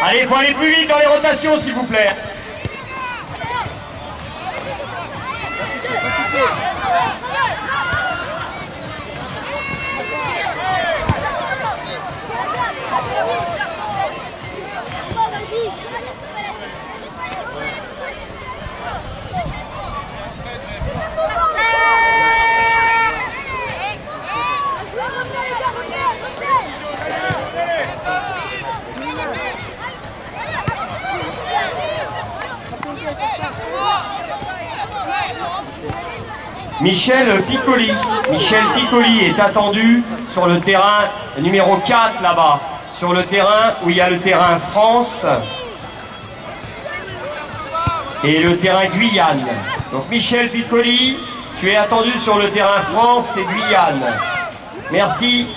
Allez, il faut aller plus vite dans les rotations, s'il vous plaît. Michel Piccoli. Michel Piccoli est attendu sur le terrain numéro 4 là-bas. Sur le terrain où il y a le terrain France et le terrain Guyane. Donc Michel Piccoli, tu es attendu sur le terrain France et Guyane. Merci.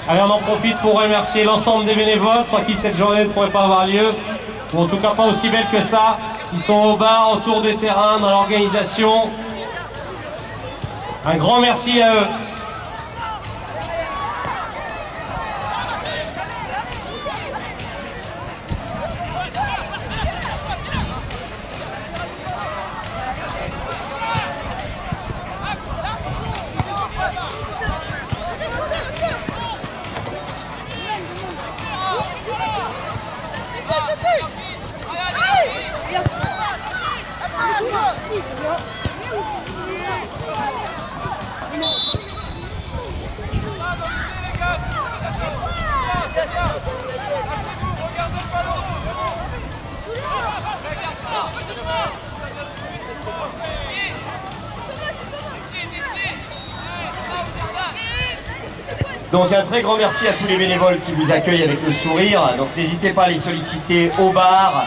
Allez, on en profite pour remercier l'ensemble des bénévoles sans qui cette journée ne pourrait pas avoir lieu, ou en tout cas pas aussi belle que ça. Ils sont au bar, autour des terrains, dans l'organisation. Un grand merci à eux. Donc un très grand merci à tous les bénévoles qui vous accueillent avec le sourire. Donc n'hésitez pas à les solliciter au bar,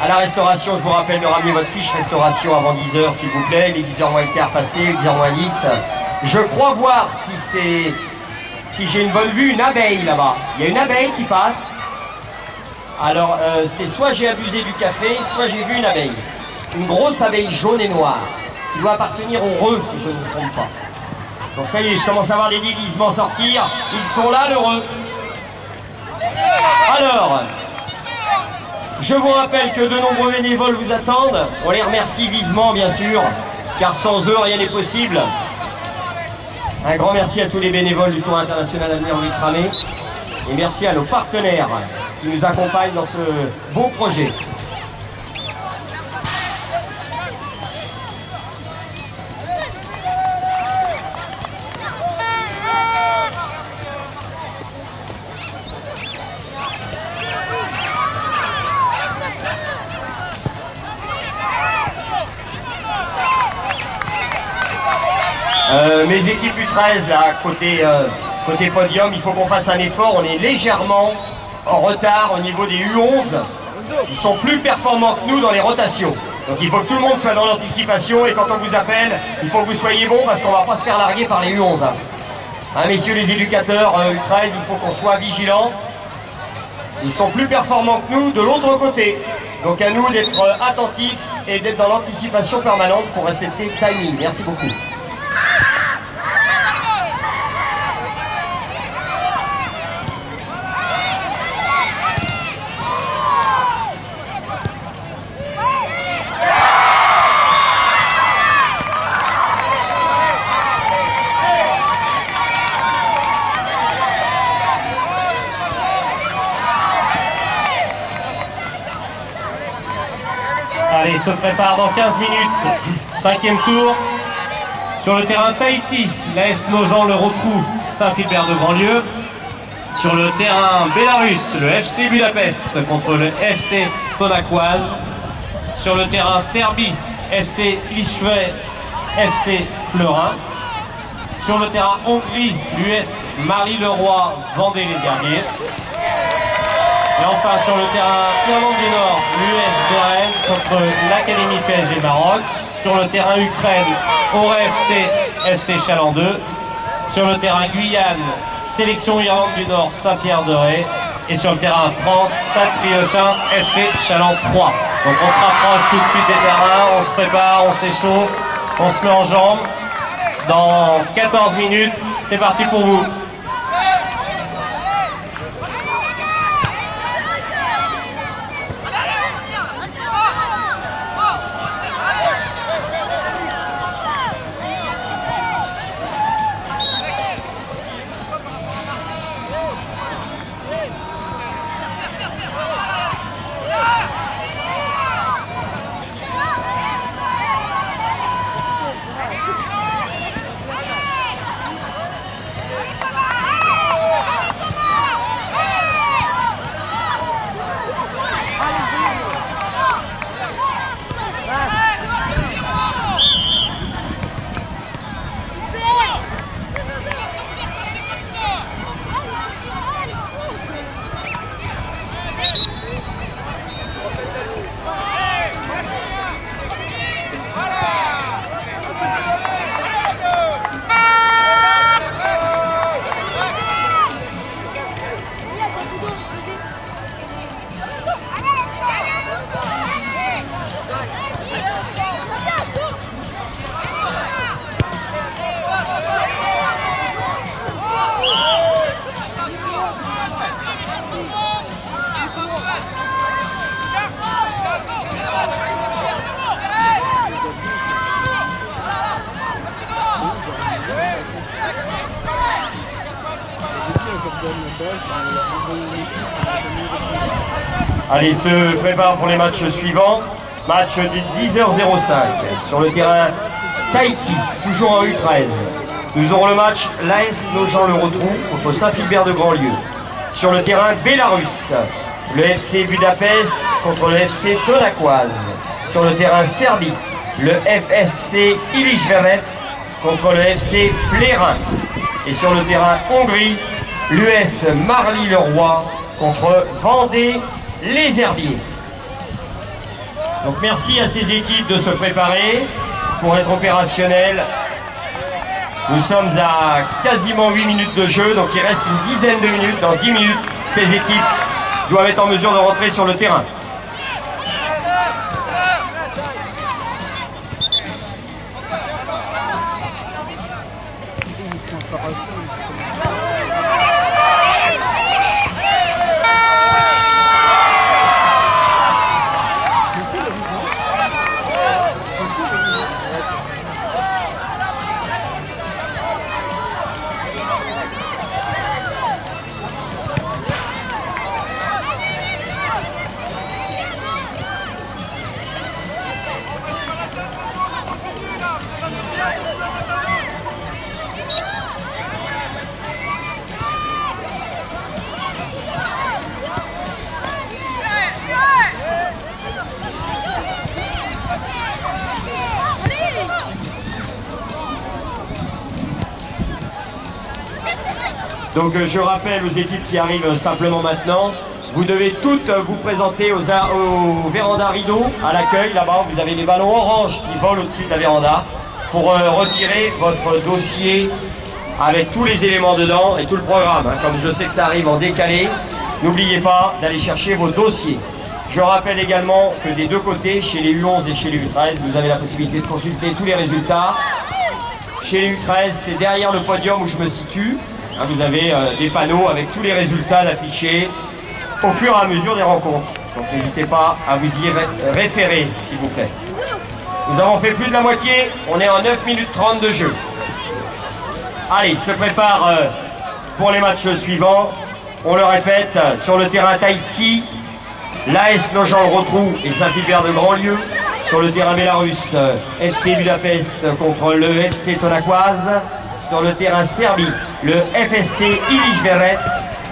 à la restauration. Je vous rappelle de ramener votre fiche restauration avant 10 h s'il vous plaît. Les 10 h moins le quart passé, 10 h moins 10. Je crois voir si j'ai une bonne vue, une abeille là-bas. Il y a une abeille qui passe. Alors c'est soit j'ai abusé du café, soit j'ai vu une abeille. Une grosse abeille jaune et noire qui doit appartenir aux reux si je ne me trompe pas. Donc ça y est, je commence à voir des déguisements sortir. Ils sont là, l'heureux. Alors, je vous rappelle que de nombreux bénévoles vous attendent. On les remercie vivement, bien sûr, car sans eux, rien n'est possible. Un grand merci à tous les bénévoles du Tour International Avenir Louis Cramé. Et merci à nos partenaires qui nous accompagnent dans ce beau projet. Mes équipes U13 là, côté podium, il faut qu'on fasse un effort. On est légèrement en retard au niveau des U11. Ils sont plus performants que nous dans les rotations. Donc il faut que tout le monde soit dans l'anticipation et quand on vous appelle, il faut que vous soyez bons parce qu'on ne va pas se faire larguer par les U11. Hein, messieurs les éducateurs U13, il faut qu'on soit vigilants. Ils sont plus performants que nous de l'autre côté. Donc à nous d'être attentifs et d'être dans l'anticipation permanente pour respecter le timing. Merci beaucoup. Allez, se prépare dans 15 minutes. 5e tour. Sur le terrain Tahiti, l'AS Nogent le Rotrou Saint-Philbert de Grandlieu. Sur le terrain Bélarus, le FC Budapest contre le FC Tonakoise. Sur le terrain Serbie, FC Lichvet, FC Fleurin. Sur le terrain Hongrie, l'US Marie-Leroy, Vendée les Herbiers. Et enfin sur le terrain Irlande du Nord, l'US Beren contre l'Académie PSG Maroc. Sur le terrain Ukraine, ORFC, FC Chaland 2. Sur le terrain Guyane, Sélection Irlande du Nord, Saint-Pierre-de-Ré. Et sur le terrain France, Stade Priochin, FC Chaland 3. Donc on se rapproche tout de suite des terrains, on se prépare, on s'échauffe, on se met en jambes. Dans 14 minutes, c'est parti pour vous. Allez, se prépare pour les matchs suivants. Match du 10h05 sur le terrain Tahiti, toujours en U13. Nous aurons le match l'AS Nogent-le-Rotrou contre Saint-Philbert de Grandlieu. Sur le terrain Bélarus, le FC Budapest contre le FC Tonakoise. Sur le terrain Serbie, le FSC Illichverets contre le FC Plérin. Et sur le terrain Hongrie, l'US Marly-le-Roi contre Vendée les Herbiers. Donc merci à ces équipes de se préparer pour être opérationnelles. Nous sommes à quasiment 8 minutes de jeu, donc il reste une dizaine de minutes. Dans 10 minutes, ces équipes doivent être en mesure de rentrer sur le terrain. Donc je rappelle aux équipes qui arrivent simplement maintenant, vous devez toutes vous présenter au véranda rideau, à l'accueil, là-bas, vous avez des ballons orange qui volent au-dessus de la véranda pour retirer votre dossier avec tous les éléments dedans et tout le programme. Comme je sais que ça arrive en décalé, n'oubliez pas d'aller chercher vos dossiers. Je rappelle également que des deux côtés, chez les U11 et chez les U13, vous avez la possibilité de consulter tous les résultats. Chez les U13, c'est derrière le podium où je me situe. Vous avez des panneaux avec tous les résultats affichés au fur et à mesure des rencontres. Donc n'hésitez pas à vous y référer, s'il vous plaît. Nous avons fait plus de la moitié, on est en 9 minutes 30 de jeu. Allez, se prépare pour les matchs suivants. On le répète, sur le terrain Tahiti, l'AS Nogent-le-Rotrou et Saint-Philbert de Grandlieu. Sur le terrain Bélarus, FC Budapest contre le FC Tonakoise. Sur le terrain Serbie, le FSC Illichverets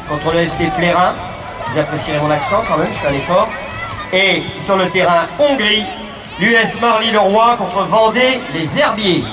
contre le FC Plérin. Vous apprécierez mon accent quand même, je fais un effort. Et sur le terrain Hongrie, l'US Marly-le-Roi contre Vendée les Herbiers.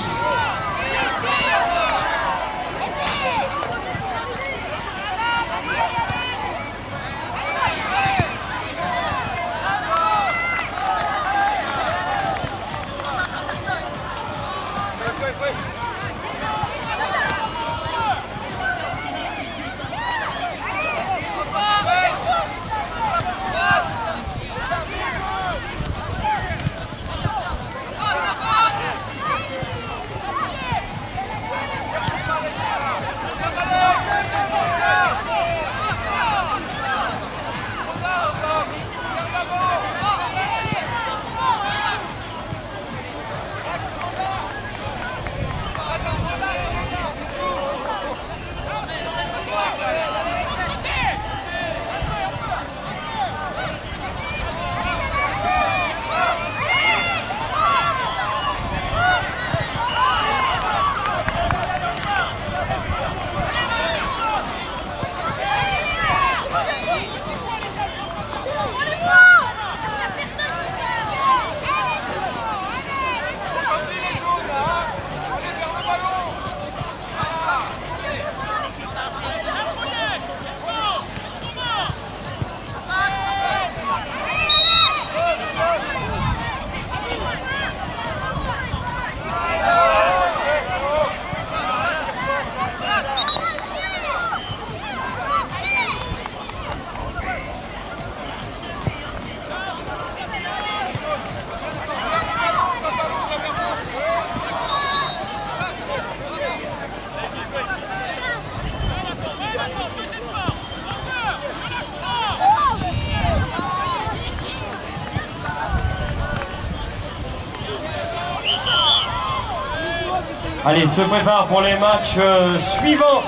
Allez, se prépare pour les matchs suivants.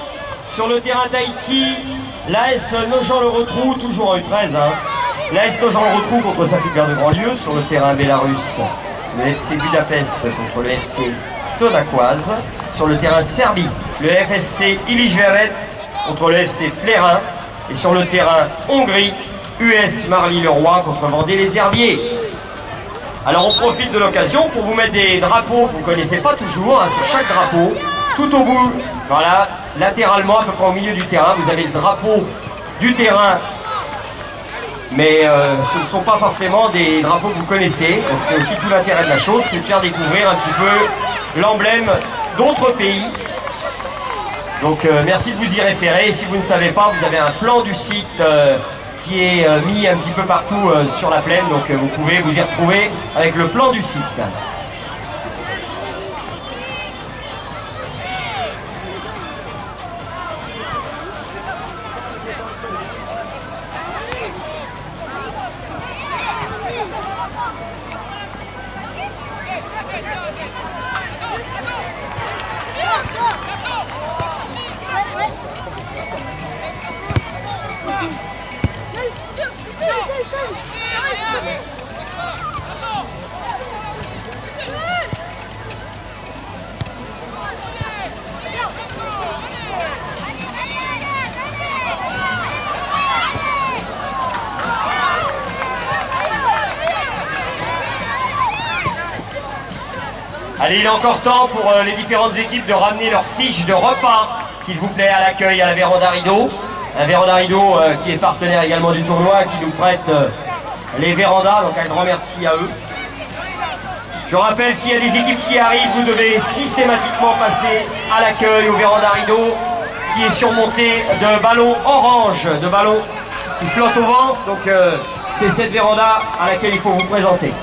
Sur le terrain d'Haïti, l'AS Nogent-le-Rotrou, toujours en U13. L'AS Nogent-le-Rotrou contre Saint-Philbert de Grandlieu. Sur le terrain Bélarus, le FC Budapest contre le FC Tonakoise. Sur le terrain Serbie, le FSC Illich-Verets contre le FC Plérin. Et sur le terrain Hongrie, US Marly-le-Roi contre Vendée les Herbiers. Alors on profite de l'occasion pour vous mettre des drapeaux que vous ne connaissez pas toujours, sur chaque drapeau, tout au bout, voilà, latéralement à peu près au milieu du terrain, vous avez le drapeau du terrain, mais ce ne sont pas forcément des drapeaux que vous connaissez, donc c'est aussi tout l'intérêt de la chose, c'est de faire découvrir un petit peu l'emblème d'autres pays. Donc merci de vous y référer, et si vous ne savez pas, vous avez un plan du site qui est mis un petit peu partout sur la plaine, donc vous pouvez vous y retrouver avec le plan du site. Allez, il est encore temps pour les différentes équipes de ramener leurs fiches de repas, s'il vous plaît, à l'accueil à la Véranda Rideau. Un Véranda Rideau qui est partenaire également du tournoi, qui nous prête les vérandas, donc un grand merci à eux. Je rappelle, s'il y a des équipes qui arrivent, vous devez systématiquement passer à l'accueil au Véranda Rideau, qui est surmonté de ballons orange, de ballons qui flottent au vent. Donc c'est cette véranda à laquelle il faut vous présenter.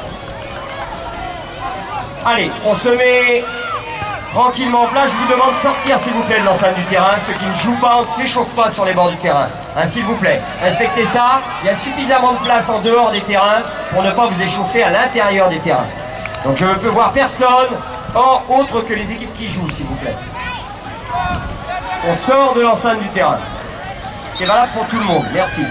Allez, on se met tranquillement en place. Je vous demande de sortir s'il vous plaît de l'enceinte du terrain. Ceux qui ne jouent pas, on ne s'échauffe pas sur les bords du terrain. S'il vous plaît, respectez ça. Il y a suffisamment de place en dehors des terrains pour ne pas vous échauffer à l'intérieur des terrains. Donc je ne peux voir personne, autre que les équipes qui jouent, s'il vous plaît. On sort de l'enceinte du terrain. C'est valable pour tout le monde. Merci.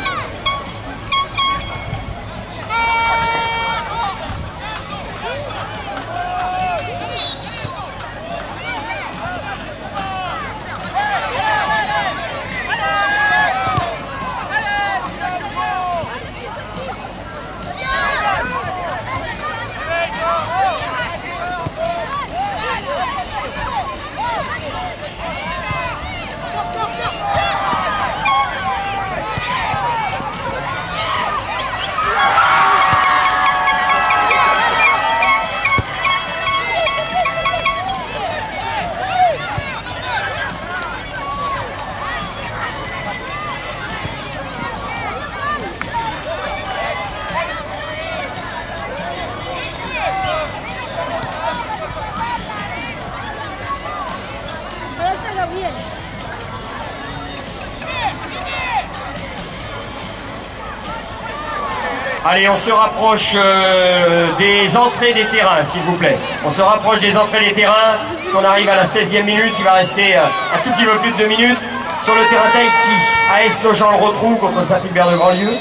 Allez, on se rapproche des entrées des terrains, s'il vous plaît. On se rapproche des entrées des terrains. On arrive à la 16e minute. Il va rester un tout petit peu plus de 2 minutes. Sur le terrain Tahiti, AS Nogent-le-Rotrou contre Saint-Philbert de Grandlieu.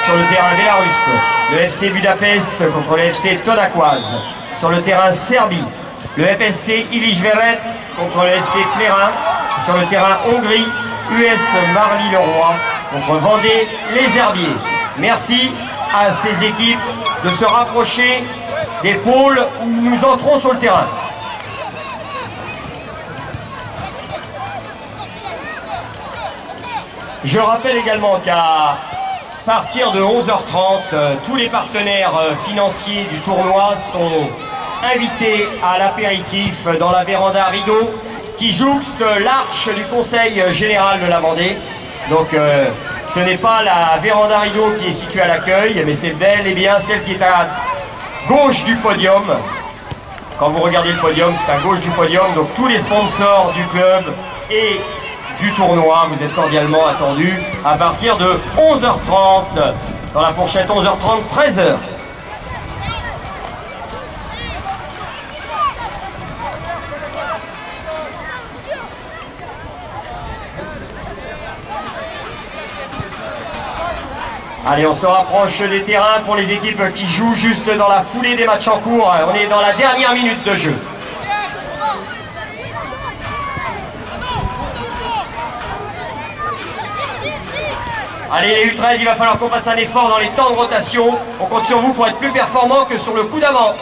Sur le terrain Bélarus, le FC Budapest contre le FC Tonakoise. Sur le terrain Serbie, le FSC Illich-Verets contre le FC Flérin. Sur le terrain Hongrie, US Marly-le-Roi contre Vendée les Herbiers. Merci à ces équipes de se rapprocher des pôles où nous entrons sur le terrain. Je rappelle également qu'à partir de 11h30, tous les partenaires financiers du tournoi sont invités à l'apéritif dans la véranda Rideau qui jouxte l'arche du Conseil général de la Vendée. Donc ce n'est pas la véranda Rideau qui est située à l'accueil, mais c'est bel et bien celle qui est à gauche du podium. Quand vous regardez le podium, c'est à gauche du podium. Donc tous les sponsors du club et du tournoi, vous êtes cordialement attendus à partir de 11h30, dans la fourchette 11h30, 13h. Allez, on se rapproche des terrains pour les équipes qui jouent juste dans la foulée des matchs en cours. On est dans la dernière minute de jeu. Allez les U13, il va falloir qu'on fasse un effort dans les temps de rotation. On compte sur vous pour être plus performant que sur le coup d'avant.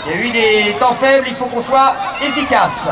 Il y a eu des temps faibles, il faut qu'on soit efficace.